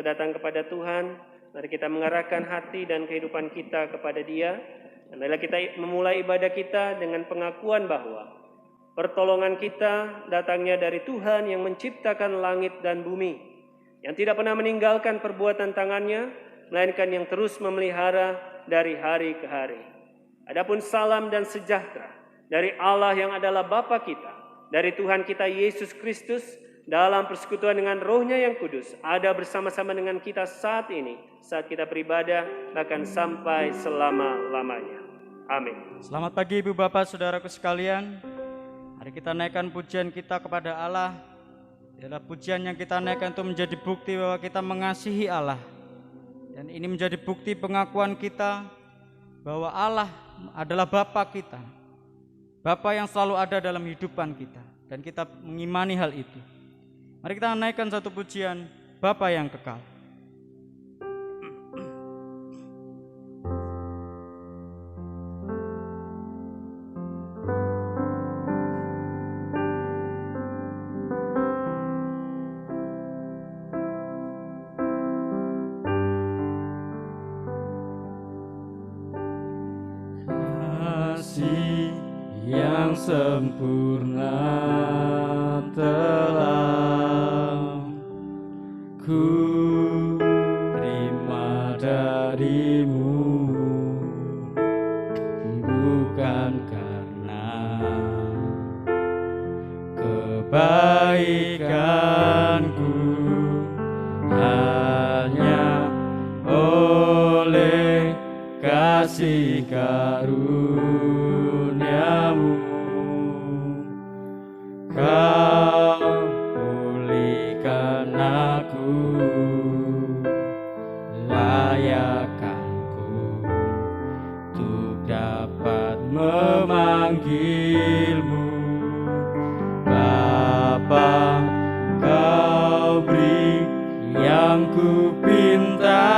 Datang kepada Tuhan, mari kita mengarahkan hati dan kehidupan kita kepada Dia. Dan marilah kita memulai ibadah kita dengan pengakuan bahwa pertolongan kita datangnya dari Tuhan yang menciptakan langit dan bumi, yang tidak pernah meninggalkan perbuatan tangannya, melainkan yang terus memelihara dari hari ke hari. Adapun salam dan sejahtera dari Allah yang adalah Bapa kita, dari Tuhan kita Yesus Kristus, dalam persekutuan dengan Roh-Nya yang kudus, ada bersama-sama dengan kita saat ini, saat kita beribadah, bahkan sampai selama-lamanya. Amin. Selamat pagi Ibu Bapak Saudaraku sekalian. Mari kita naikkan pujian kita kepada Allah. Adalah pujian yang kita naikkan itu menjadi bukti bahwa kita mengasihi Allah. Dan ini menjadi bukti pengakuan kita bahwa Allah adalah Bapa kita, Bapa yang selalu ada dalam hidupan kita, dan kita mengimani hal itu. Mari kita naikkan satu pujian, Bapa yang kekal. Kasih yang sempurna telah ku terima darimu, bukan karena kebaikanku, hanya oleh kasih karuniamu Kau pulihkan aku, layakkanku untuk dapat memanggilmu Bapa. Kau beri yang ku pinta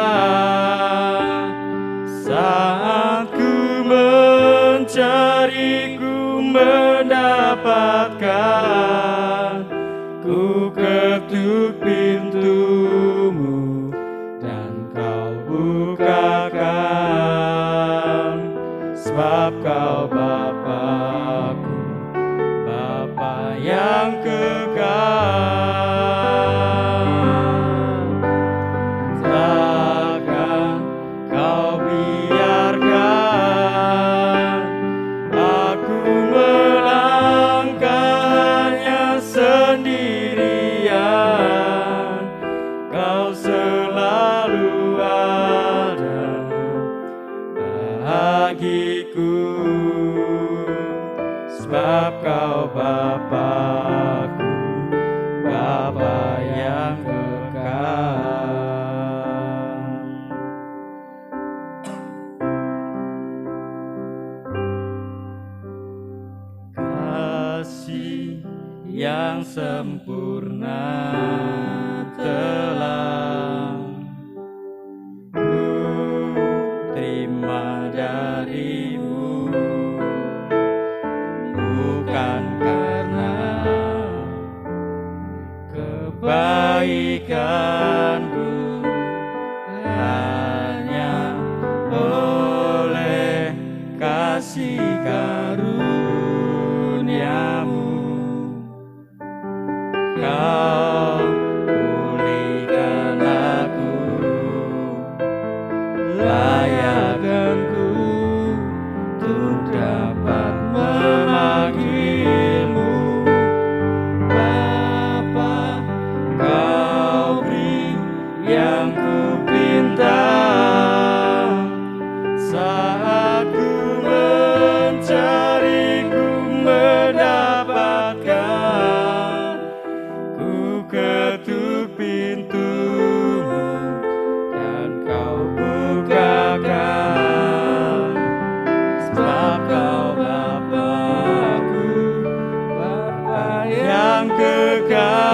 saat ku mencari, ku mendapatkan. Ku ketuk pintumu dan kau bukakan, sebab kau Bapa-Ku, Bapa yang kekal. Takkan kau biarkan aku melangkahnya sendirian. Kau selalu ada bagiku, sebab kau Bapa-Ku, Bapa yang kekal. Kasih yang sempurna telah ku terima darimu, bukan karena kebaikanku, hanya oleh kasih karuniamu Kau pulihkan aku, layakkanku untuk dapat memanggilmu Bapa. Kau beri yang ku pinta saat ku mencari, ku mendapatkan. Ku ketuk pintumu dan kau bukakan, sebab kau Bapa-Ku, Bapa yang kekal.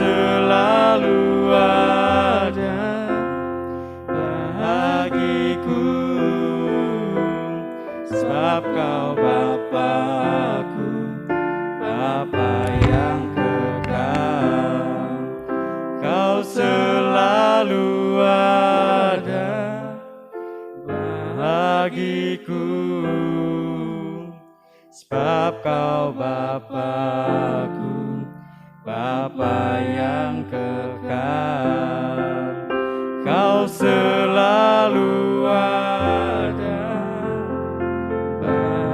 selalu ada bagiku, sebab Kau Bapa-Ku, Bapa yang kekal. Kau selalu ada bagiku, sebab Kau Bapa-Ku, Bapa yang kekal. Kau selalu ada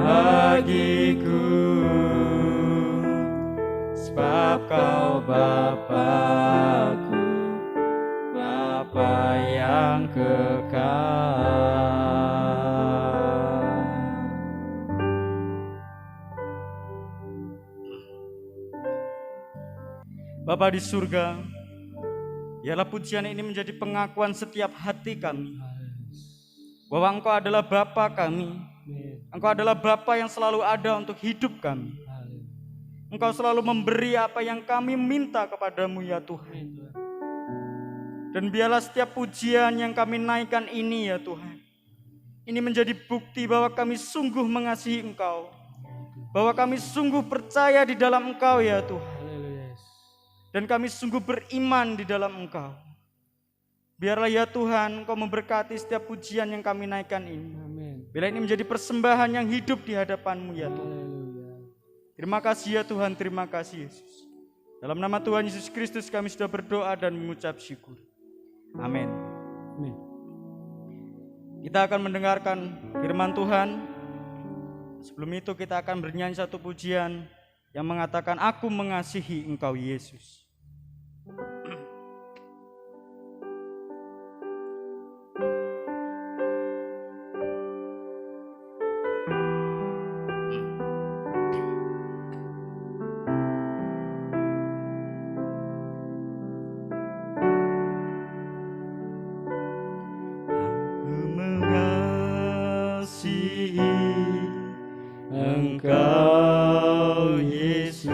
bagiku, sebab Kau Bapa-Ku, Bapa yang kekal. Bapa di surga, biarlah pujian ini menjadi pengakuan setiap hati kami bahwa Engkau adalah Bapa kami. Engkau adalah Bapa yang selalu ada untuk hidup kami. Engkau selalu memberi apa yang kami minta kepadamu ya Tuhan. Dan biarlah setiap pujian yang kami naikkan ini ya Tuhan, ini menjadi bukti bahwa kami sungguh mengasihi Engkau, bahwa kami sungguh percaya di dalam Engkau ya Tuhan, dan kami sungguh beriman di dalam Engkau. Biarlah ya Tuhan Engkau memberkati setiap pujian yang kami naikkan ini. Bila ini menjadi persembahan yang hidup di hadapan-Mu ya Tuhan. Terima kasih ya Tuhan, terima kasih Yesus. Dalam nama Tuhan Yesus Kristus kami sudah berdoa dan mengucap syukur. Amin. Kita akan mendengarkan firman Tuhan. Sebelum itu kita akan bernyanyi satu pujian yang mengatakan, Aku mengasihi Engkau Yesus. Engkau Yesus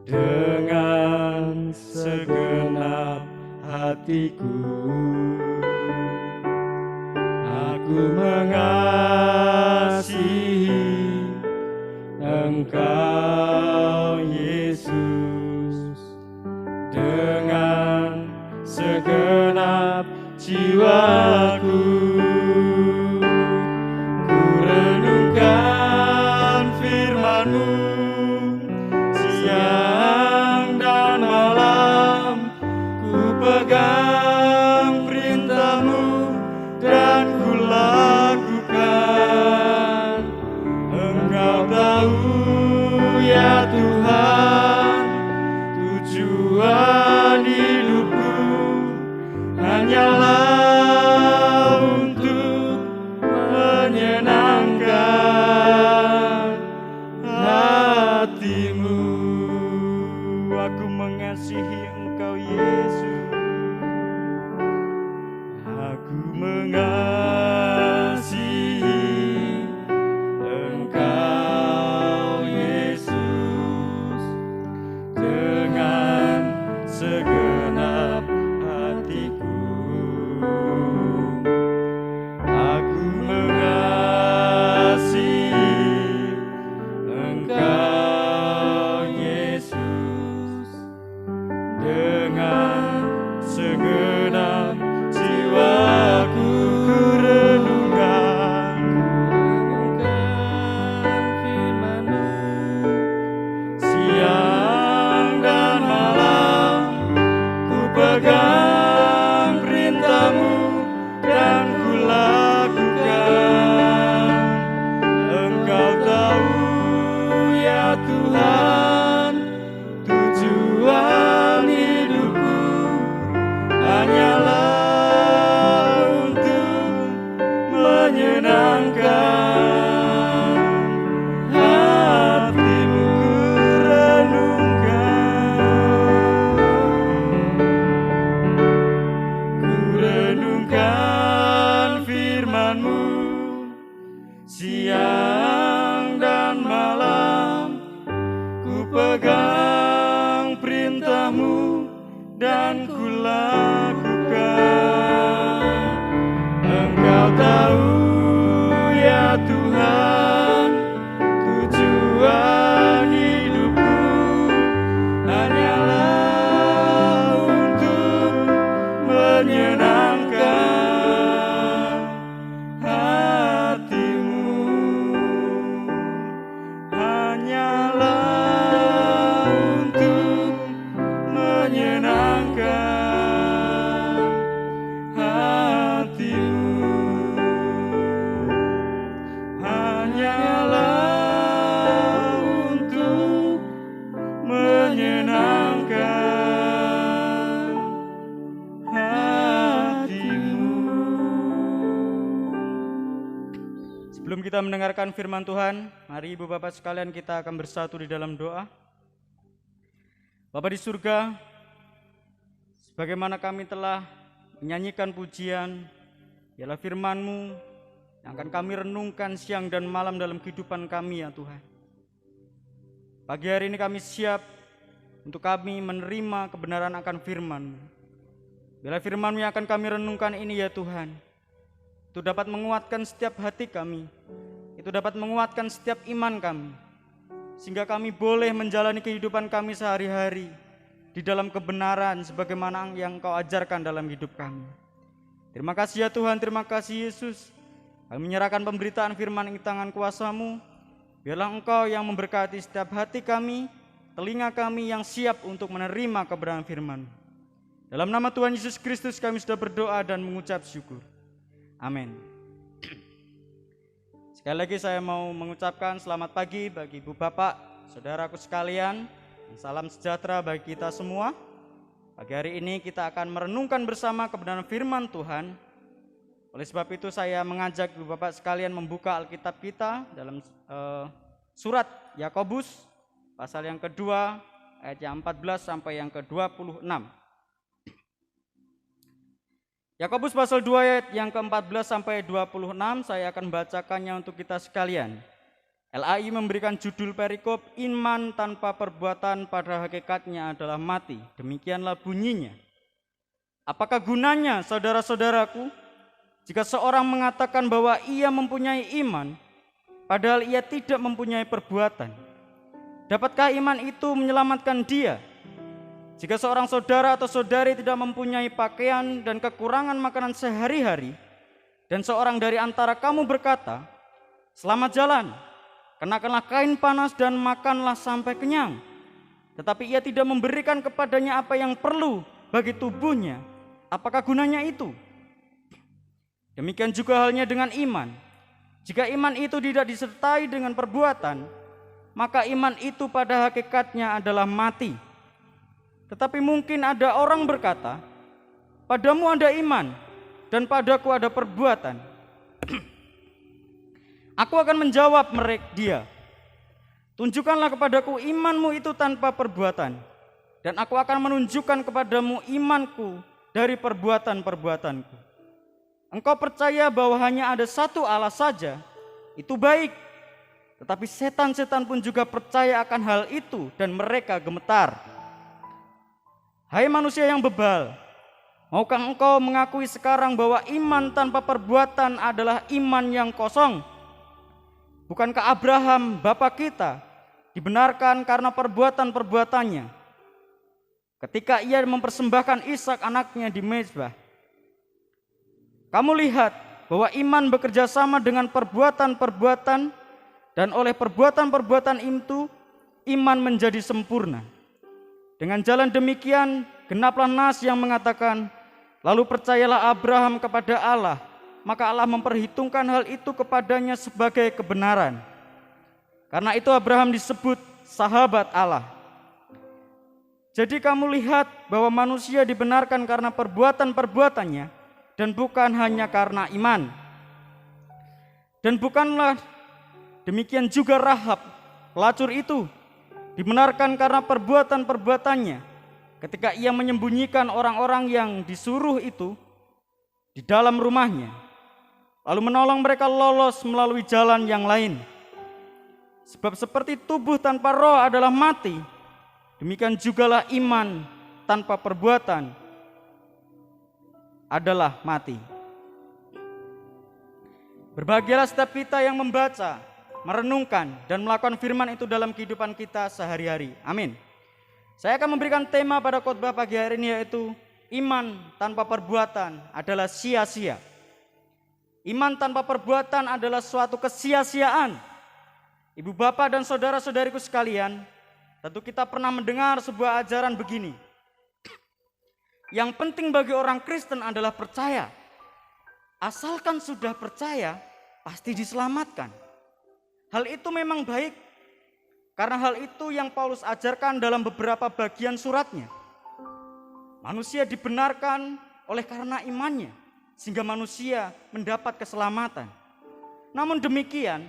dengan segenap hatiku. Aku mengasihi Engkau Yesus dengan segenap jiwaku. Firman-Mu siang dan malam, ku pegang perintah-Mu dan ku lakukan. Engkau tahu ya Tuhan, tujuan hidupku hanyalah untuk menyenangkan hati-Mu. Aku mengasihi Engkau Yesus. Aku mengasihi Engkau Yesus dengan segenap hatiku. Aku mengasihi Engkau Yesus dengan segenap jiwaku. Renungkan firman-Mu siang dan malam, ku pegang perintah-Mu dan ku lakukan. Engkau tahu ya Tuhan, tujuan hidup perintahmu dan ku lakukan. Engkau tahu ya Tuhan, tujuan hidupku hanyalah untuk menyenangkan hatimu. Hanyalah untuk menyenangkan hatimu. Hanyalah untuk menyenangkan hatimu. Sebelum kita mendengarkan firman Tuhan, mari Ibu Bapak sekalian kita akan bersatu di dalam doa. Bapa di surga, sebagaimana kami telah menyanyikan pujian, ialah firman-Mu yang akan kami renungkan siang dan malam dalam kehidupan kami ya Tuhan. Pagi hari ini kami siap untuk kami menerima kebenaran akan firman-Mu. Bila firman-Mu yang akan kami renungkan ini ya Tuhan, itu dapat menguatkan setiap hati kami, itu dapat menguatkan setiap iman kami, sehingga kami boleh menjalani kehidupan kami sehari-hari di dalam kebenaran sebagaimana yang Engkau ajarkan dalam hidup kami. Terima kasih ya Tuhan, terima kasih Yesus. Kami menyerahkan pemberitaan firman di tangan kuasa-Mu. Biarlah Engkau yang memberkati setiap hati kami, telinga kami yang siap untuk menerima kebenaran firman. Dalam nama Tuhan Yesus Kristus kami sudah berdoa dan mengucap syukur. Amin. Sekali lagi saya mau mengucapkan selamat pagi bagi Ibu Bapak, saudaraku sekalian. Salam sejahtera bagi kita semua. Pagi hari ini kita akan merenungkan bersama kebenaran firman Tuhan. Oleh sebab itu saya mengajak Ibu Bapak sekalian membuka Alkitab kita dalam surat Yakobus pasal yang kedua ayat yang 14 sampai yang ke-26. Yakobus pasal 2 ayat yang ke-14 sampai 26 saya akan bacakannya untuk kita sekalian. LAI memberikan judul perikop iman tanpa perbuatan pada hakikatnya adalah mati. Demikianlah bunyinya. Apakah gunanya saudara-saudaraku jika seorang mengatakan bahwa ia mempunyai iman padahal ia tidak mempunyai perbuatan? Dapatkah iman itu menyelamatkan dia? Jika seorang saudara atau saudari tidak mempunyai pakaian dan kekurangan makanan sehari-hari, dan seorang dari antara kamu berkata, "Selamat jalan, kenakanlah kain panas dan makanlah sampai kenyang," tetapi ia tidak memberikan kepadanya apa yang perlu bagi tubuhnya, apakah gunanya itu? Demikian juga halnya dengan iman. Jika iman itu tidak disertai dengan perbuatan, maka iman itu pada hakikatnya adalah mati. Tetapi mungkin ada orang berkata, "Padamu ada iman, dan padaku ada perbuatan." Aku akan menjawab dia, "Tunjukkanlah kepadaku imanmu itu tanpa perbuatan, dan aku akan menunjukkan kepadamu imanku dari perbuatan-perbuatanku." Engkau percaya bahwa hanya ada satu Allah saja, itu baik. Tetapi setan-setan pun juga percaya akan hal itu dan mereka gemetar. Hai manusia yang bebal, maukah engkau mengakui sekarang bahwa iman tanpa perbuatan adalah iman yang kosong? Bukankah Abraham bapa kita dibenarkan karena perbuatan-perbuatannya ketika ia mempersembahkan Ishak anaknya di mezbah? Kamu lihat bahwa iman bekerja sama dengan perbuatan-perbuatan, dan oleh perbuatan-perbuatan itu iman menjadi sempurna. Dengan jalan demikian genaplah nas yang mengatakan, "Lalu percayalah Abraham kepada Allah, maka Allah memperhitungkan hal itu kepadanya sebagai kebenaran." Karena itu Abraham disebut sahabat Allah. Jadi kamu lihat bahwa manusia dibenarkan karena perbuatan-perbuatannya dan bukan hanya karena iman. Dan bukanlah demikian juga Rahab, pelacur itu, dibenarkan karena perbuatan-perbuatannya ketika ia menyembunyikan orang-orang yang disuruh itu di dalam rumahnya, lalu menolong mereka lolos melalui jalan yang lain. Sebab seperti tubuh tanpa roh adalah mati, demikian jugalah iman tanpa perbuatan adalah mati. Berbahagialah setiap kita yang membaca, merenungkan, dan melakukan firman itu dalam kehidupan kita sehari-hari. Amin. Saya akan memberikan tema pada khotbah pagi hari ini, yaitu iman tanpa perbuatan adalah sia-sia. Iman tanpa perbuatan adalah suatu kesia-siaan. Ibu bapak dan saudara-saudariku sekalian, tentu kita pernah mendengar sebuah ajaran begini. Yang penting bagi orang Kristen adalah percaya. Asalkan sudah percaya, pasti diselamatkan. Hal itu memang baik, karena hal itu yang Paulus ajarkan dalam beberapa bagian suratnya. Manusia dibenarkan oleh karena imannya, sehingga manusia mendapat keselamatan. Namun demikian,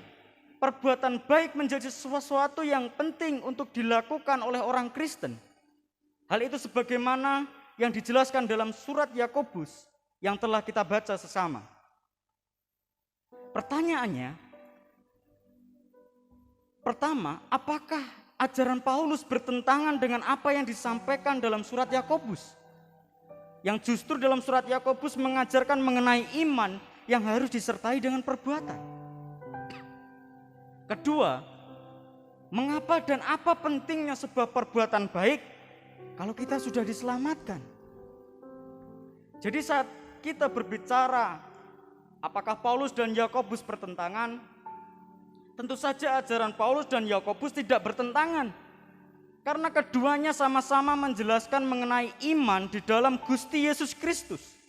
perbuatan baik menjadi sesuatu yang penting untuk dilakukan oleh orang Kristen. Hal itu sebagaimana yang dijelaskan dalam surat Yakobus yang telah kita baca sesama. Pertanyaannya, pertama, apakah ajaran Paulus bertentangan dengan apa yang disampaikan dalam surat Yakobus? Yang justru dalam surat Yakobus mengajarkan mengenai iman yang harus disertai dengan perbuatan. Kedua, mengapa dan apa pentingnya sebuah perbuatan baik kalau kita sudah diselamatkan? Jadi saat kita berbicara apakah Paulus dan Yakobus bertentangan, tentu saja ajaran Paulus dan Yakobus tidak bertentangan. Karena keduanya sama-sama menjelaskan mengenai iman di dalam Gusti Yesus Kristus.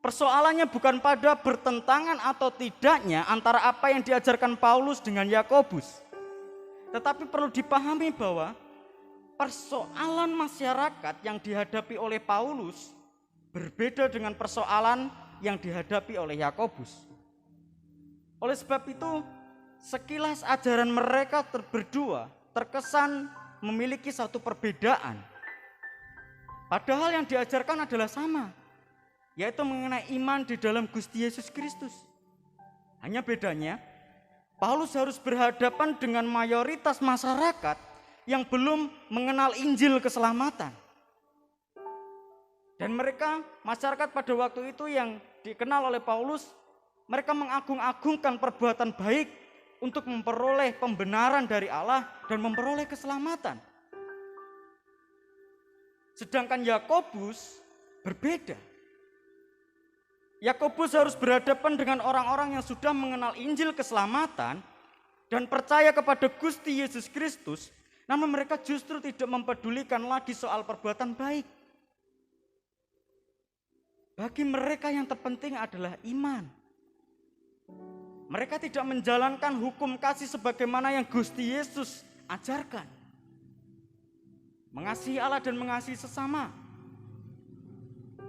Persoalannya bukan pada bertentangan atau tidaknya antara apa yang diajarkan Paulus dengan Yakobus. Tetapi perlu dipahami bahwa persoalan masyarakat yang dihadapi oleh Paulus berbeda dengan persoalan yang dihadapi oleh Yakobus. Oleh sebab itu, sekilas ajaran mereka berdua terkesan memiliki satu perbedaan. Padahal yang diajarkan adalah sama, yaitu mengenai iman di dalam Gusti Yesus Kristus. Hanya bedanya, Paulus harus berhadapan dengan mayoritas masyarakat yang belum mengenal Injil keselamatan. Dan mereka, masyarakat pada waktu itu yang dikenal oleh Paulus, mereka mengagung-agungkan perbuatan baik untuk memperoleh pembenaran dari Allah dan memperoleh keselamatan. Sedangkan Yakobus berbeda. Yakobus harus berhadapan dengan orang-orang yang sudah mengenal Injil keselamatan dan percaya kepada Gusti Yesus Kristus, namun mereka justru tidak mempedulikan lagi soal perbuatan baik. Bagi mereka yang terpenting adalah iman. Mereka tidak menjalankan hukum kasih sebagaimana yang Gusti Yesus ajarkan. Mengasihi Allah dan mengasihi sesama.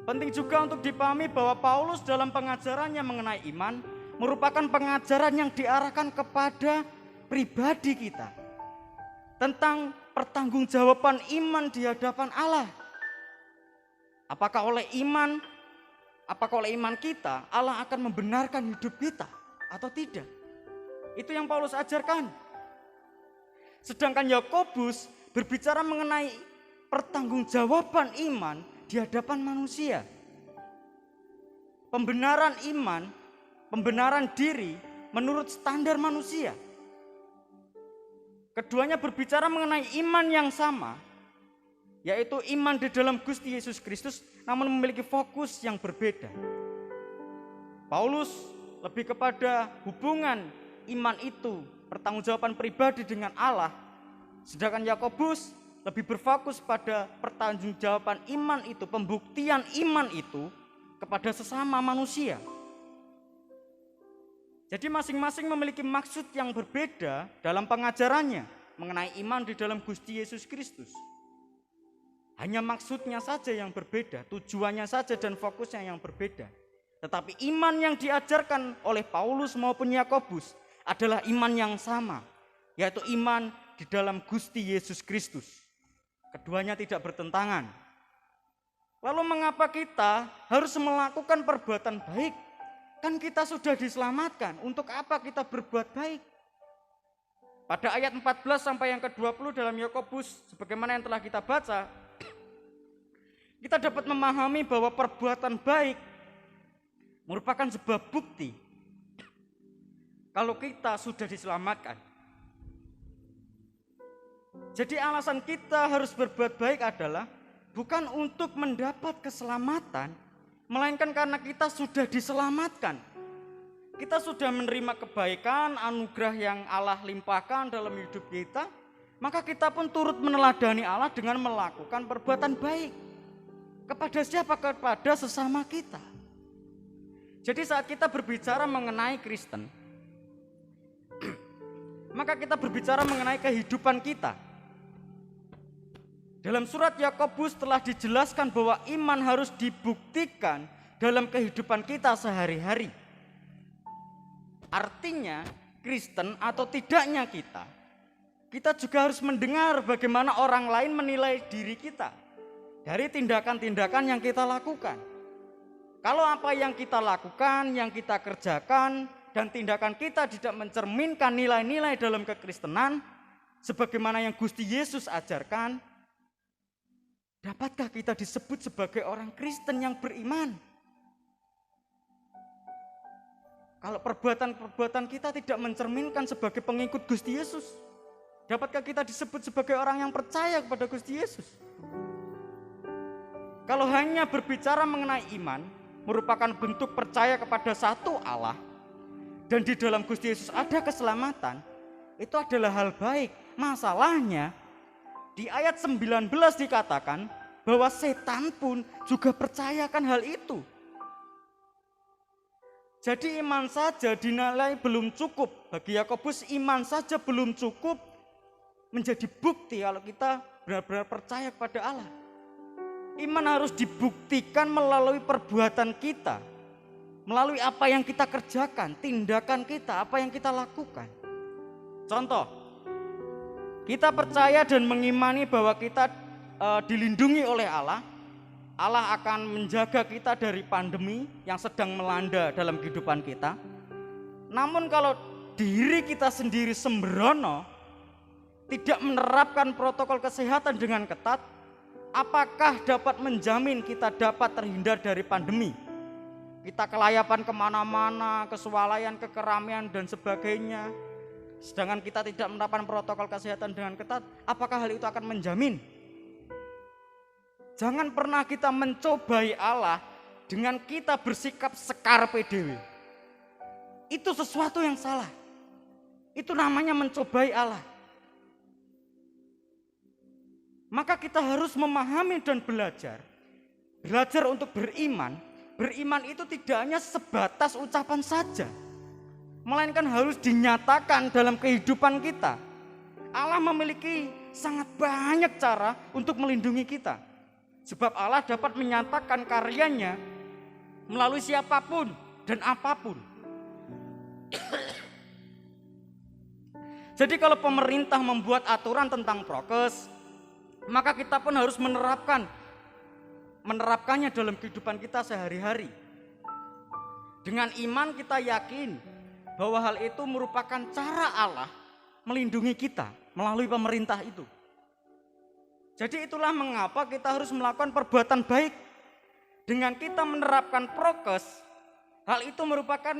Penting juga untuk dipahami bahwa Paulus dalam pengajarannya mengenai iman merupakan pengajaran yang diarahkan kepada pribadi kita. Tentang pertanggungjawaban iman di hadapan Allah. Apakah oleh iman kita Allah akan membenarkan hidup kita atau tidak? Itu yang Paulus ajarkan. Sedangkan Yakobus berbicara mengenai pertanggungjawaban iman di hadapan manusia. Pembenaran iman, pembenaran diri menurut standar manusia. Keduanya berbicara mengenai iman yang sama, yaitu iman di dalam Gusti Yesus Kristus, namun memiliki fokus yang berbeda. Paulus lebih kepada hubungan iman itu, pertanggungjawaban pribadi dengan Allah, sedangkan Yakobus lebih berfokus pada pertanggungjawaban iman itu, pembuktian iman itu kepada sesama manusia. Jadi masing-masing memiliki maksud yang berbeda dalam pengajarannya mengenai iman di dalam Gusti Yesus Kristus. Hanya maksudnya saja yang berbeda, tujuannya saja dan fokusnya yang berbeda. Tetapi iman yang diajarkan oleh Paulus maupun Yakobus adalah iman yang sama, yaitu iman di dalam Gusti Yesus Kristus. Keduanya tidak bertentangan. Lalu mengapa kita harus melakukan perbuatan baik? Kan kita sudah diselamatkan, untuk apa kita berbuat baik? Pada ayat 14 sampai yang ke-20 dalam Yakobus, sebagaimana yang telah kita baca, kita dapat memahami bahwa perbuatan baik merupakan sebuah bukti kalau kita sudah diselamatkan. Jadi alasan kita harus berbuat baik adalah bukan untuk mendapat keselamatan, melainkan karena kita sudah diselamatkan. Kita sudah menerima kebaikan, anugerah yang Allah limpahkan dalam hidup kita, maka kita pun turut meneladani Allah dengan melakukan perbuatan baik. Kepada siapa? Kepada sesama kita. Jadi saat kita berbicara mengenai Kristen, maka kita berbicara mengenai kehidupan kita. Dalam surat Yakobus telah dijelaskan bahwa iman harus dibuktikan dalam kehidupan kita sehari-hari. Artinya Kristen atau tidaknya kita juga harus mendengar bagaimana orang lain menilai diri kita dari tindakan-tindakan yang kita lakukan. Kalau apa yang kita lakukan, yang kita kerjakan, dan tindakan kita tidak mencerminkan nilai-nilai dalam kekristenan, sebagaimana yang Gusti Yesus ajarkan, dapatkah kita disebut sebagai orang Kristen yang beriman? Kalau perbuatan-perbuatan kita tidak mencerminkan sebagai pengikut Gusti Yesus, dapatkah kita disebut sebagai orang yang percaya kepada Gusti Yesus? Kalau hanya berbicara mengenai iman, merupakan bentuk percaya kepada satu Allah, dan di dalam Gusti Yesus ada keselamatan, itu adalah hal baik. Masalahnya, di ayat 19 dikatakan bahwa setan pun juga percayakan hal itu. Jadi iman saja dinilai belum cukup. Bagi Yakobus iman saja belum cukup menjadi bukti kalau kita benar-benar percaya kepada Allah. Iman harus dibuktikan melalui perbuatan kita, melalui apa yang kita kerjakan, tindakan kita, apa yang kita lakukan. Contoh, kita percaya dan mengimani bahwa kita dilindungi oleh Allah. Allah akan menjaga kita dari pandemi yang sedang melanda dalam kehidupan kita. Namun kalau diri kita sendiri sembrono, tidak menerapkan protokol kesehatan dengan ketat, apakah dapat menjamin kita dapat terhindar dari pandemi? Kita kelayapan kemana-mana, kesualayan, kekeramaian dan sebagainya, sedangkan kita tidak menerapkan protokol kesehatan dengan ketat, apakah hal itu akan menjamin? Jangan pernah kita mencobai Allah dengan kita bersikap sekarpe dewe. Itu sesuatu yang salah. Itu namanya mencobai Allah. Maka kita harus memahami dan belajar. Belajar untuk beriman. Beriman itu tidak hanya sebatas ucapan saja, melainkan harus dinyatakan dalam kehidupan kita. Allah memiliki sangat banyak cara untuk melindungi kita. Sebab Allah dapat menyatakan karyanya melalui siapapun dan apapun. Jadi kalau pemerintah membuat aturan tentang prokes, maka kita pun harus menerapkannya dalam kehidupan kita sehari-hari. Dengan iman kita yakin bahwa hal itu merupakan cara Allah melindungi kita melalui pemerintah itu. Jadi itulah mengapa kita harus melakukan perbuatan baik. Dengan kita menerapkan prokes, hal itu merupakan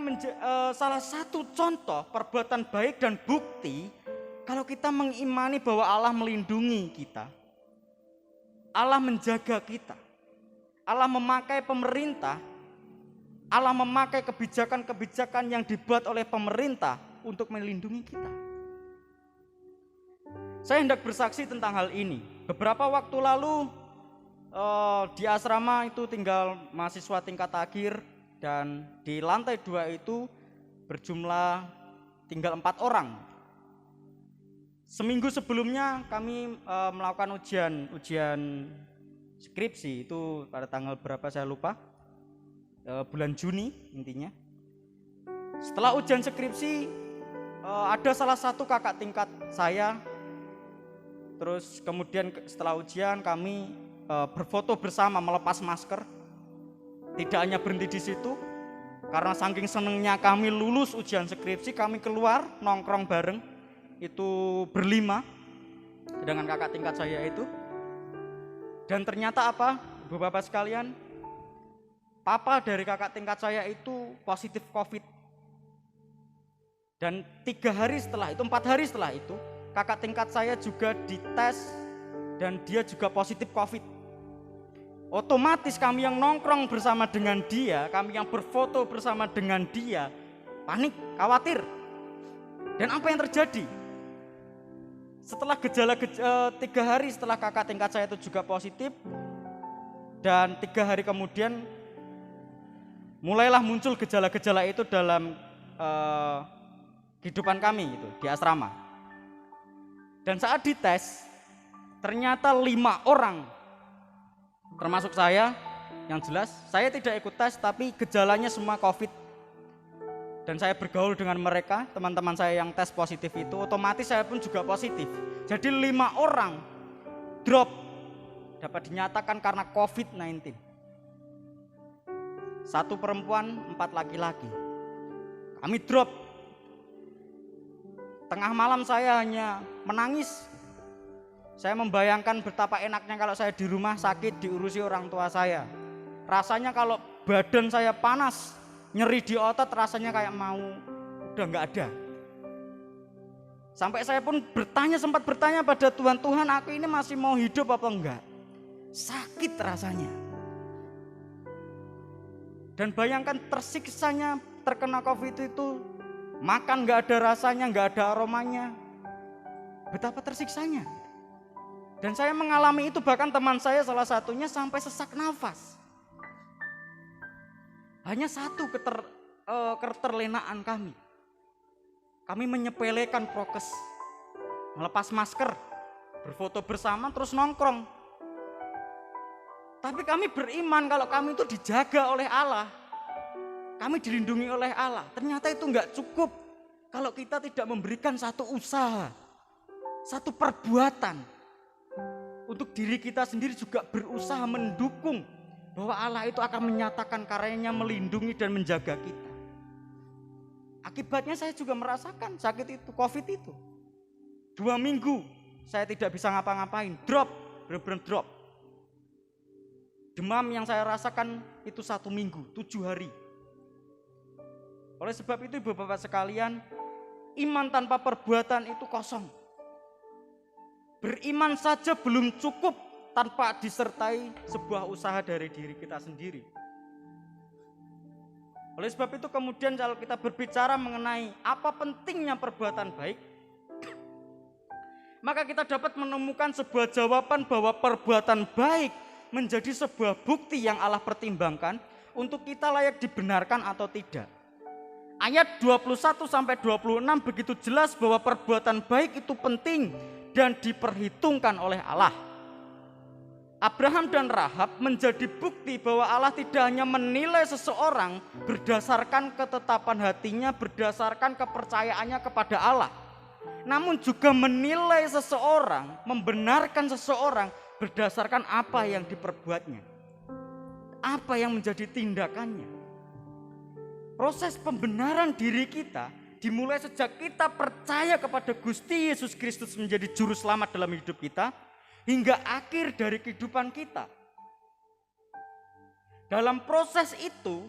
salah satu contoh perbuatan baik dan bukti kalau kita mengimani bahwa Allah melindungi kita. Allah menjaga kita. Allah memakai pemerintah. Allah memakai kebijakan-kebijakan yang dibuat oleh pemerintah untuk melindungi kita. Saya hendak bersaksi tentang hal ini. Beberapa waktu lalu di asrama itu tinggal mahasiswa tingkat akhir, dan di lantai 2 itu berjumlah tinggal 4 orang. Seminggu sebelumnya kami melakukan ujian skripsi, itu pada tanggal berapa saya lupa, bulan Juni intinya. Setelah ujian skripsi ada salah satu kakak tingkat saya. Terus kemudian setelah ujian kami berfoto bersama melepas masker. Tidak hanya berhenti di situ, karena saking senengnya kami lulus ujian skripsi, kami keluar nongkrong bareng. itu berlima dengan kakak tingkat saya itu. Dan ternyata apa, Bapak-bapak sekalian, papa dari kakak tingkat saya itu positif COVID. Dan 3 hari setelah itu, 4 hari setelah itu, kakak tingkat saya juga dites dan dia juga positif COVID. Otomatis kami yang nongkrong bersama dengan dia, kami yang berfoto bersama dengan dia, panik, khawatir. Dan apa yang terjadi? Setelah 3 hari setelah kakak tingkat saya itu juga positif, dan 3 hari kemudian mulailah muncul gejala-gejala itu dalam kehidupan kami itu di asrama. Dan saat dites, ternyata 5 orang, termasuk saya, yang jelas saya tidak ikut tes tapi gejalanya semua COVID. Dan saya bergaul dengan mereka, teman-teman saya yang tes positif itu, otomatis saya pun juga positif. Jadi 5 orang drop, dapat dinyatakan karena COVID-19. 1 perempuan, 4 laki-laki. Kami drop. Tengah malam saya hanya menangis. Saya membayangkan betapa enaknya kalau saya di rumah sakit diurusi orang tua saya. Rasanya kalau badan saya panas, nyeri di otot, rasanya kayak mau udah nggak ada. Sampai saya pun sempat bertanya pada Tuhan, Tuhan aku ini masih mau hidup apa enggak? Sakit rasanya. Dan bayangkan tersiksanya terkena COVID itu, makan nggak ada rasanya, nggak ada aromanya. Betapa tersiksanya. Dan saya mengalami itu, bahkan teman saya salah satunya sampai sesak nafas. Hanya satu keterlenaan kami. Kami menyepelekan prokes, melepas masker, berfoto bersama terus nongkrong. Tapi kami beriman kalau kami itu dijaga oleh Allah. Kami dilindungi oleh Allah. Ternyata itu enggak cukup kalau kita tidak memberikan satu usaha, satu perbuatan. Untuk diri kita sendiri juga berusaha mendukung bahwa Allah itu akan menyatakan karyanya melindungi dan menjaga kita. Akibatnya saya juga merasakan sakit itu, COVID itu. 2 minggu saya tidak bisa ngapa-ngapain, drop, benar-benar drop. Demam yang saya rasakan itu 1 minggu, 7 hari. Oleh sebab itu Bapak-bapak sekalian, iman tanpa perbuatan itu kosong. Beriman saja belum cukup tanpa disertai sebuah usaha dari diri kita sendiri. Oleh sebab itu kemudian kalau kita berbicara mengenai apa pentingnya perbuatan baik, maka kita dapat menemukan sebuah jawaban bahwa perbuatan baik menjadi sebuah bukti yang Allah pertimbangkan untuk kita layak dibenarkan atau tidak. Ayat 21-26 begitu jelas bahwa perbuatan baik itu penting dan diperhitungkan oleh Allah. Abraham dan Rahab menjadi bukti bahwa Allah tidak hanya menilai seseorang berdasarkan ketetapan hatinya, berdasarkan kepercayaannya kepada Allah, namun juga menilai seseorang, membenarkan seseorang berdasarkan apa yang diperbuatnya, apa yang menjadi tindakannya. Proses pembenaran diri kita dimulai sejak kita percaya kepada Gusti Yesus Kristus menjadi juru selamat dalam hidup kita, hingga akhir dari kehidupan kita. Dalam proses itu,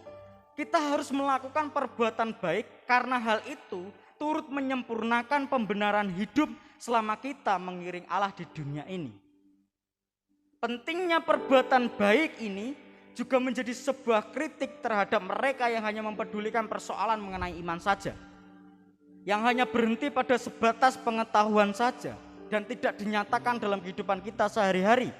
kita harus melakukan perbuatan baik karena hal itu turut menyempurnakan pembenaran hidup selama kita mengiring Allah di dunia ini. Pentingnya perbuatan baik ini juga menjadi sebuah kritik terhadap mereka yang hanya mempedulikan persoalan mengenai iman saja, yang hanya berhenti pada sebatas pengetahuan saja dan tidak dinyatakan dalam kehidupan kita sehari-hari.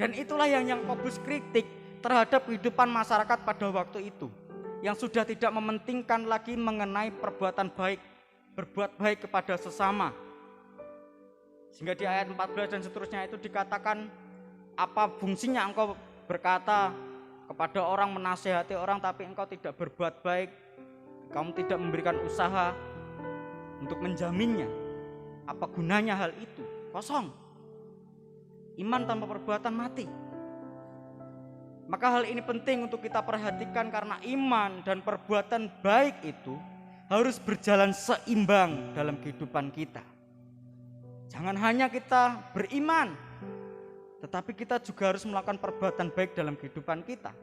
Dan itulah yang Yakobus kritik terhadap kehidupan masyarakat pada waktu itu, yang sudah tidak mementingkan lagi mengenai perbuatan baik, berbuat baik kepada sesama. Sehingga di ayat 14 dan seterusnya itu dikatakan, apa fungsinya engkau berkata kepada orang, menasehati orang, tapi engkau tidak berbuat baik, kamu tidak memberikan usaha untuk menjaminnya. Apa gunanya hal itu? Kosong. Iman tanpa perbuatan mati. Maka hal ini penting untuk kita perhatikan karena iman dan perbuatan baik itu harus berjalan seimbang dalam kehidupan kita. Jangan hanya kita beriman, tetapi kita juga harus melakukan perbuatan baik dalam kehidupan kita.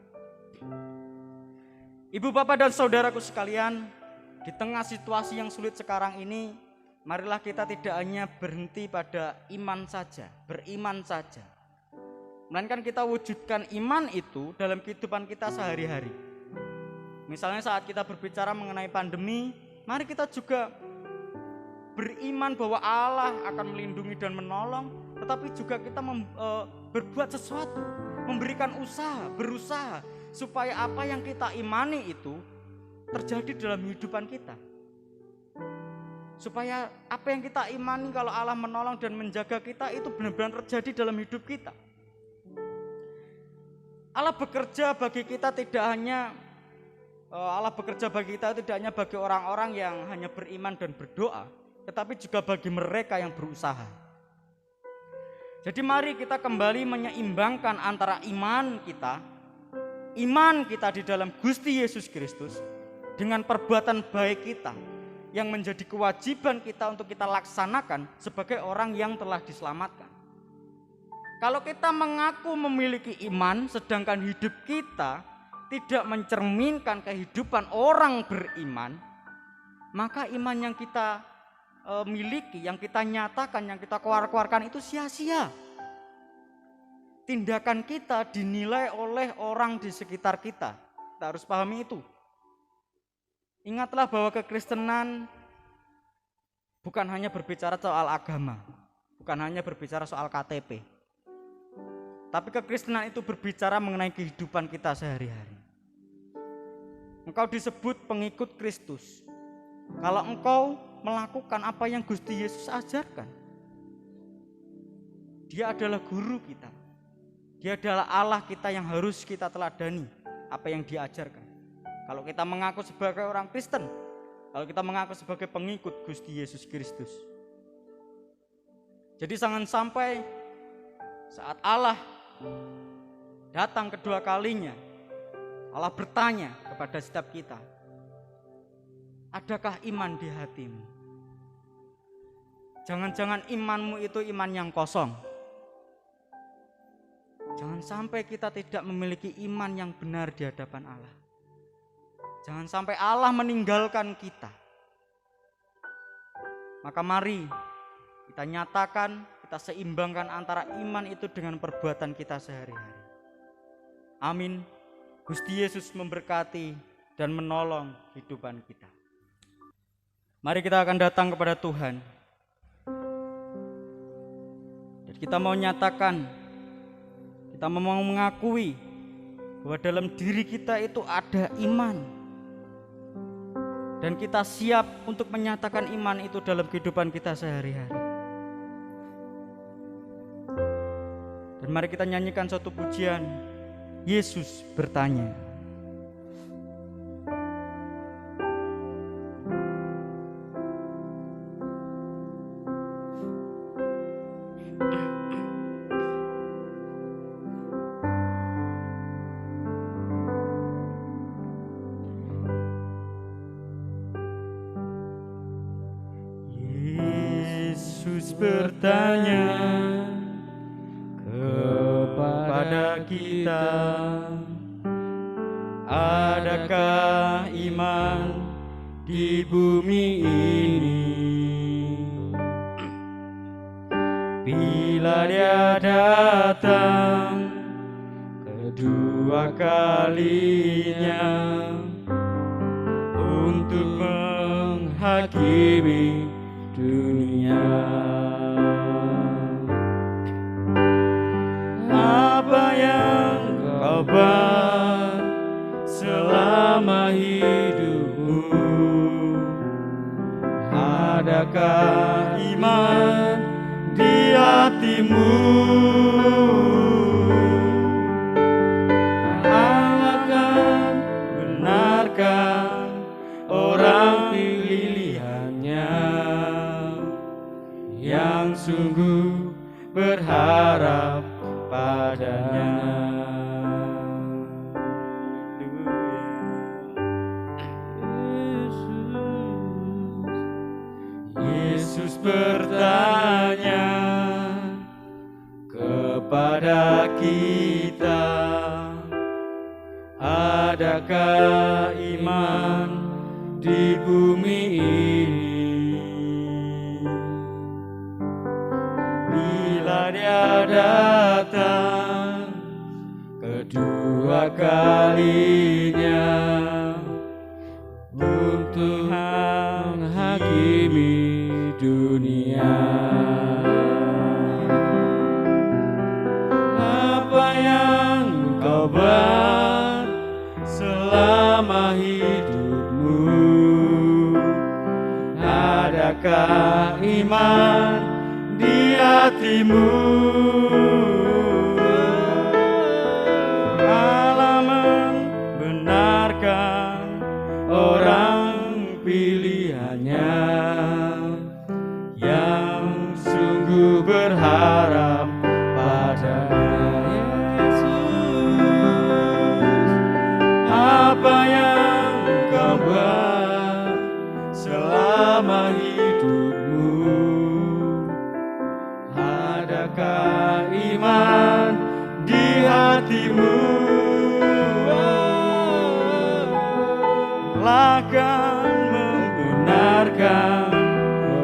Ibu, bapak, dan saudaraku sekalian, di tengah situasi yang sulit sekarang ini, marilah kita tidak hanya berhenti pada iman saja, beriman saja, melainkan kita wujudkan iman itu dalam kehidupan kita sehari-hari. Misalnya saat kita berbicara mengenai pandemi, mari kita juga beriman bahwa Allah akan melindungi dan menolong, tetapi juga kita berbuat sesuatu, memberikan usaha, berusaha supaya apa yang kita imani itu terjadi dalam kehidupan kita. Supaya apa yang kita imani kalau Allah menolong dan menjaga kita itu benar-benar terjadi dalam hidup kita. Allah bekerja bagi kita tidak hanya bagi orang-orang yang hanya beriman dan berdoa, tetapi juga bagi mereka yang berusaha. Jadi mari kita kembali menyeimbangkan antara iman kita di dalam Gusti Yesus Kristus dengan perbuatan baik kita yang menjadi kewajiban kita untuk kita laksanakan sebagai orang yang telah diselamatkan. Kalau kita mengaku memiliki iman sedangkan hidup kita tidak mencerminkan kehidupan orang beriman, maka iman yang kita miliki, yang kita nyatakan, yang kita keluarkan itu sia-sia. Tindakan kita dinilai oleh orang di sekitar kita. Kita harus pahami itu. Ingatlah bahwa kekristenan bukan hanya berbicara soal agama, bukan hanya berbicara soal KTP. Tapi kekristenan itu berbicara mengenai kehidupan kita sehari-hari. Engkau disebut pengikut Kristus kalau engkau melakukan apa yang Gusti Yesus ajarkan. Dia adalah guru kita. Dia adalah Allah kita yang harus kita teladani apa yang Dia ajarkan. Kalau kita mengaku sebagai orang Kristen, kalau kita mengaku sebagai pengikut Gusti Yesus Kristus. Jadi jangan sampai saat Allah datang kedua kalinya, Allah bertanya kepada setiap kita, adakah iman di hatimu? Jangan-jangan imanmu itu iman yang kosong. Jangan sampai kita tidak memiliki iman yang benar di hadapan Allah. Jangan sampai Allah meninggalkan kita. Maka mari kita nyatakan, kita seimbangkan antara iman itu dengan perbuatan kita sehari-hari. Amin. Gusti Yesus memberkati dan menolong kehidupan kita. Mari kita akan datang kepada Tuhan. Dan kita mau nyatakan, kita mau mengakui bahwa dalam diri kita itu ada iman. Dan kita siap untuk menyatakan iman itu dalam kehidupan kita sehari-hari. Dan mari kita nyanyikan suatu pujian, Yesus bertanya. Yesus bertanya kepada kita, adakah iman di bumi ini? Bila Dia datang kedua kalinya untuk menghakimi dunia, apa yang kau buat selama hidupmu? Adakah iman di hatimu? Allah akan benarkan orang pilihannya yang sungguh berharap padanya. bertanya kepada kita, adakah iman di bumi ini? Bila Dia datang kedua kalinya untuk menghakimi dunia, apa yang kau buat selama hidupmu? Adakah iman di hatimu? Allah membenarkan orang pilihannya yang sungguh berharap pada Yesus. Apa yang kau buat selama hidupmu? Adakah iman di hatimu? Akan membenarkan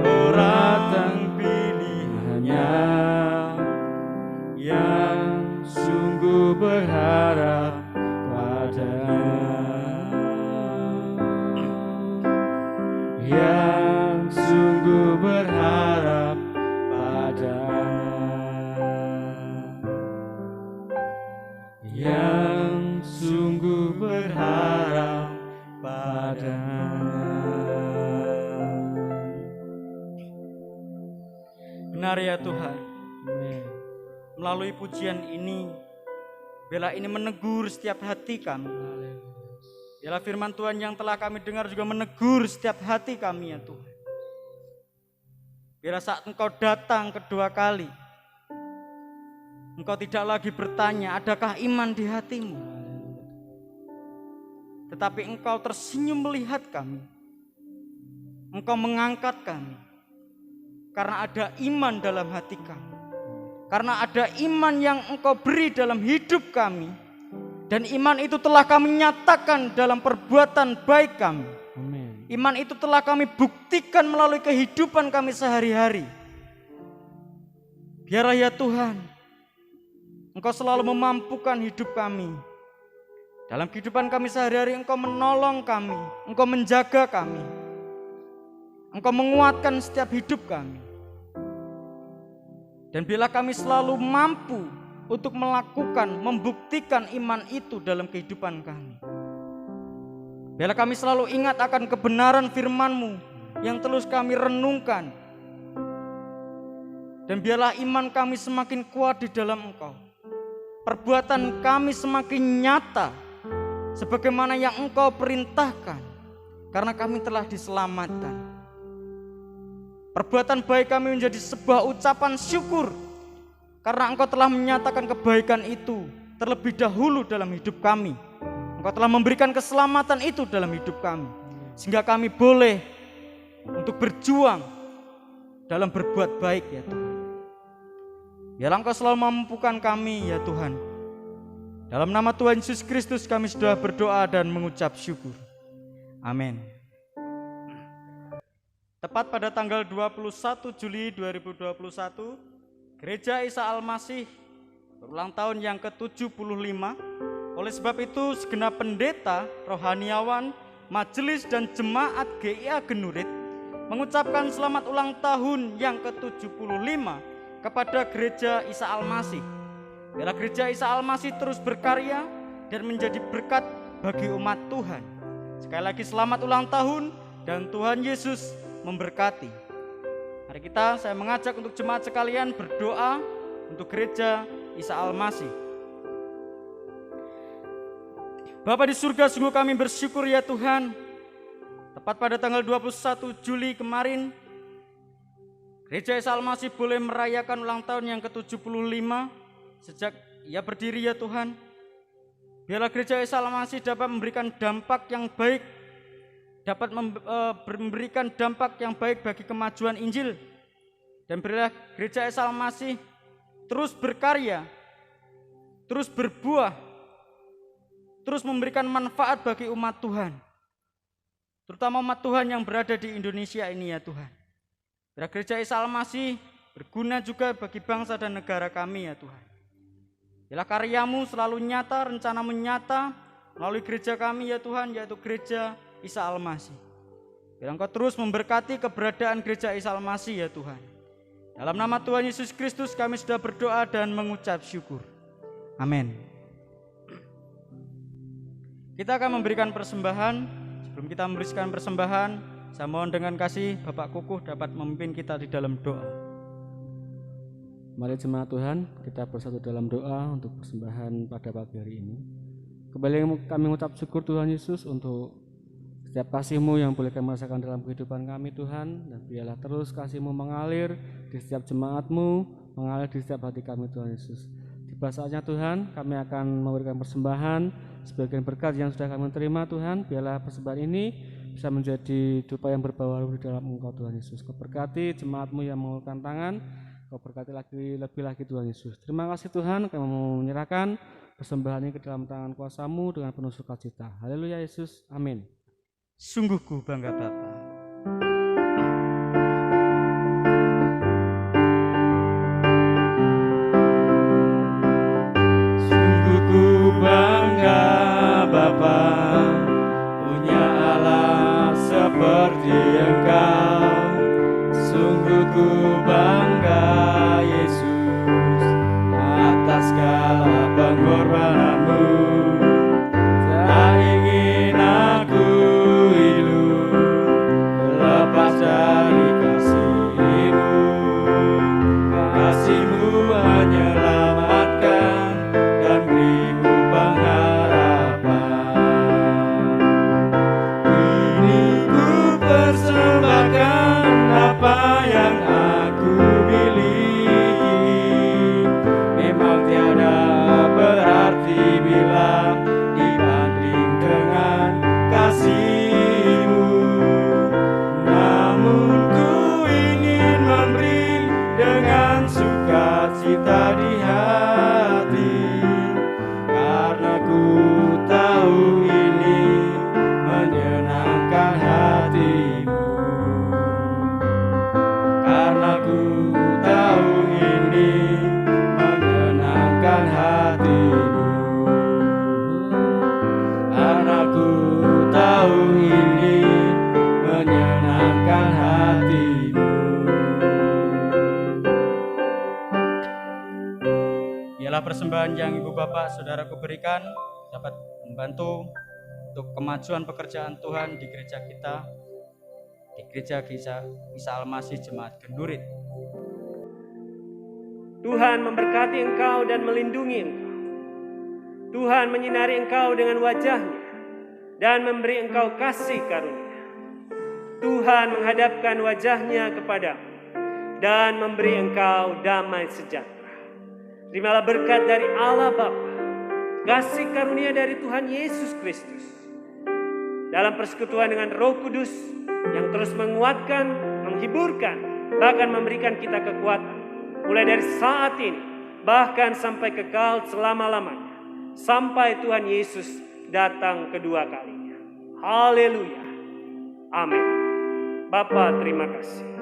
orang pilihannya yang sungguh berharap padanya, yang sungguh berharap padanya, yang sungguh berharap padanya. Benar ya Tuhan, melalui pujian ini, bela ini menegur setiap hati kami. Biarlah firman Tuhan yang telah kami dengar juga menegur setiap hati kami ya Tuhan. Biarlah saat Engkau datang kedua kali, Engkau tidak lagi bertanya, adakah iman di hatimu? Tetapi Engkau tersenyum melihat kami. Engkau mengangkat kami. Karena ada iman dalam hati kami. Karena ada iman yang Engkau beri dalam hidup kami. Dan iman itu telah kami nyatakan dalam perbuatan baik kami. Amin. Iman itu telah kami buktikan melalui kehidupan kami sehari-hari. Biarlah ya Tuhan, Engkau selalu memampukan hidup kami. Dalam kehidupan kami sehari-hari Engkau menolong kami, Engkau menjaga kami, Engkau menguatkan setiap hidup kami. Dan bila kami selalu mampu untuk melakukan, membuktikan iman itu dalam kehidupan kami. Bila kami selalu ingat akan kebenaran firman-Mu yang terus kami renungkan. Dan biarlah iman kami semakin kuat di dalam Engkau. Perbuatan kami semakin nyata sebagaimana yang Engkau perintahkan, karena kami telah diselamatkan. Perbuatan baik kami menjadi sebuah ucapan syukur, karena Engkau telah menyatakan kebaikan itu terlebih dahulu dalam hidup kami. Engkau telah memberikan keselamatan itu dalam hidup kami, sehingga kami boleh untuk berjuang dalam berbuat baik ya Tuhan. Biarlah Engkau selalu memampukan kami ya Tuhan. Dalam nama Tuhan Yesus Kristus kami sudah berdoa dan mengucap syukur. Amin. Tepat pada tanggal 21 Juli 2021, Gereja Isa Al-Masih berulang tahun yang ke-75. Oleh sebab itu, segenap pendeta, rohaniawan, majelis dan jemaat GIA Genurit mengucapkan selamat ulang tahun yang ke-75 kepada Gereja Isa Al-Masih. Biarlah Gereja Isa Al-Masih terus berkarya dan menjadi berkat bagi umat Tuhan. Sekali lagi selamat ulang tahun dan Tuhan Yesus memberkati. Mari saya mengajak untuk jemaat sekalian berdoa untuk Gereja Isa Al-Masih. Bapa di surga, sungguh kami bersyukur ya Tuhan. Tepat pada tanggal 21 Juli kemarin, Gereja Isa Al-Masih boleh merayakan ulang tahun yang ke-75 sejak ia berdiri ya Tuhan. Biarlah Gereja Isa Al-Masih dapat memberikan dampak yang baik, dapat memberikan dampak yang baik bagi kemajuan Injil, Dan berilah gereja Isa Al-Masih terus berkarya, terus berbuah, terus memberikan manfaat bagi umat Tuhan. Terutama umat Tuhan yang berada di Indonesia ini ya Tuhan. Biar gereja Isa Al-Masih berguna juga bagi bangsa dan negara kami ya Tuhan. Biarlah karyamu selalu nyata, rencanamu nyata melalui gereja kami ya Tuhan, yaitu gereja Isa Al-Masih. Biar Engkau terus memberkati keberadaan gereja Isa Al-Masih ya Tuhan. Dalam nama Tuhan Yesus Kristus kami sudah berdoa dan mengucap syukur. Amin. Kita akan memberikan persembahan. Sebelum kita memberikan persembahan, saya mohon dengan kasih Bapak Kukuh dapat memimpin kita di dalam doa. Mari jemaat Tuhan, kita bersatu dalam doa untuk persembahan pada pagi hari ini. Kembali kami mengucap syukur Tuhan Yesus untuk setiap kasih-Mu yang boleh kami rasakan dalam kehidupan kami Tuhan. Dan biarlah terus kasih-Mu mengalir di setiap jemaat-Mu, mengalir di setiap hati kami Tuhan Yesus. Tiba saatnya Tuhan, kami akan memberikan persembahan, sebagian berkat yang sudah kami terima Tuhan. Biarlah persembahan ini bisa menjadi dupa yang berbau di dalam Engkau Tuhan Yesus. Kau berkati jemaat-Mu yang mengulurkan tangan, Kau berkati lebih lagi Tuhan Yesus. Terima kasih Tuhan, kami mau menyerahkan persembahan ini ke dalam tangan kuasa-Mu dengan penuh sukacita. Haleluya Yesus, amin. Sungguh ku bangga Bapa. Sungguh ku bangga Bapa, punya Allah seperti Engkau. Sungguh ku bangga Yesus atas segala pengorbanan-Mu. Tak ingin aku hidup lepas dari kasih-Mu. Kasih-Mu menyelamatkan dan beriku pengharapan. Kini ku persembahkan apa yang aku miliki. Memang tiada berarti bila dibanding dengan kasih-Mu. Namun ku ingin memberi dengan sukacita di hati, karena ku tahu ini menyenangkan hati-Mu. Karena ku tahu ini menyenangkan hati-Mu. Karena ku tahu ini menyenangkan hati-Mu. Biarlah persembahan yang Ibu Bapak Saudaraku berikan dapat membantu untuk kemajuan pekerjaan Tuhan di gereja kita, di gereja Isa Al-Masih Jemaat Gendurit. Tuhan memberkati engkau dan melindungi engkau. Tuhan menyinari engkau dengan wajah-Nya dan memberi engkau kasih karunia. Tuhan menghadapkan wajah-Nya kepadamu dan memberi engkau damai sejahtera. Terimalah berkat dari Allah Bapa, kasih karunia dari Tuhan Yesus Kristus, dalam persekutuan dengan Roh Kudus yang terus menguatkan, menghiburkan, bahkan memberikan kita kekuatan, mulai dari saat ini, bahkan sampai kekal selama-lamanya, sampai Tuhan Yesus datang kedua kalinya. Haleluya. Amin. Bapa, terima kasih.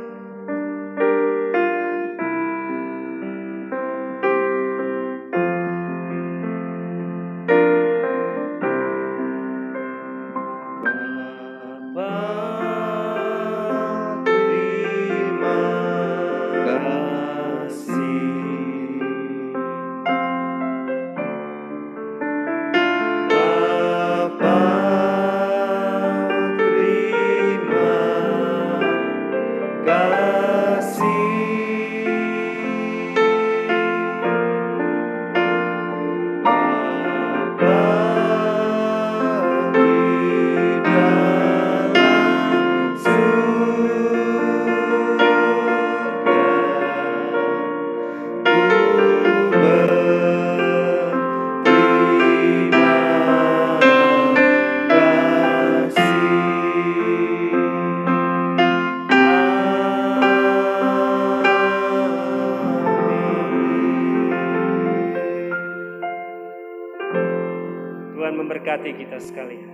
Tuhan memberkati kita sekalian.